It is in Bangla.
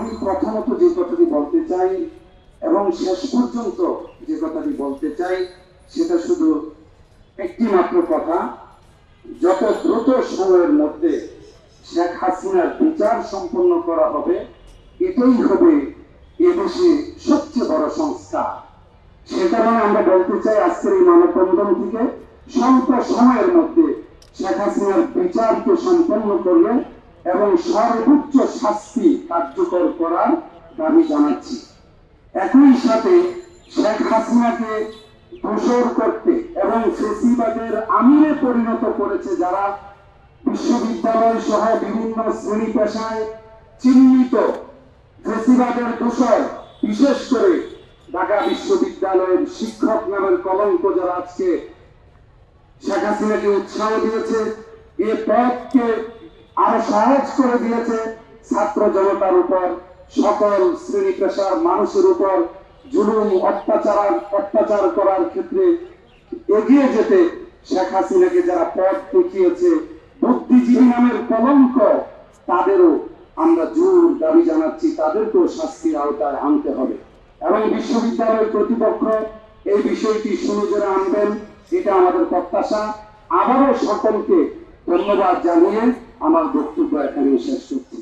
আমি প্রথমত যে কথাটি বলতে চাই এবং শেষ পর্যন্ত যে কথাটি বলতে চাই সেটা শুধু একটি মাত্র কথা, যত দ্রুত সময়ের মধ্যে শেখ হাসিনার বিচার সম্পন্ন করা হবে, এটাই হবে এদেশে সবচেয়ে বড় সংস্কার। সে কারণে আমরা বলতে চাই আজকের এই মানববন্ধন থেকে স্বল্প সময়ের মধ্যে শেখ হাসিনার বিচারকে সম্পন্ন করলে এবং সর্বোচ্চ শাস্তি কার্যকর করার দাবি জানাচ্ছি। একই সাথে শেখ হাসিনাকে দোষর করতে এবং ফেসিবাদের আমিরে পরিণত করেছে যারা, বিশ্ববিদ্যালয় সহ বিভিন্ন শ্রেণী পেশায় চিহ্নিত ফেসিবাদের দোষর, বিশেষ করে ঢাকা বিশ্ববিদ্যালয়ের শিক্ষক নামের কলঙ্ক যারা আজকে শেখ হাসিনাকে উৎসাহ দিয়েছে, এ পথকে আরো সহজ করে দিয়েছে, ছাত্র জনতার উপর, সকল শ্রেণী পেশার মানুষের উপর জুলুম অত্যাচার করার ক্ষেত্রে এগিয়ে যেতে শেখ হাসিনাকে যারা পথ দেখিয়েছে, বুদ্ধিজীবী নামের কলঙ্ক, তাদেরও আমরা জোর দাবি জানাচ্ছি, তাদেরকেও শাস্তির আওতায় আনতে হবে এবং বিশ্ববিদ্যালয় কর্তৃপক্ষ এই বিষয়টি সুনজরে আনবেন, এটা আমাদের প্রত্যাশা। আবারও সকলকে ধন্যবাদ জানিয়ে আমার বক্তব্য এখানে শেষ করছি।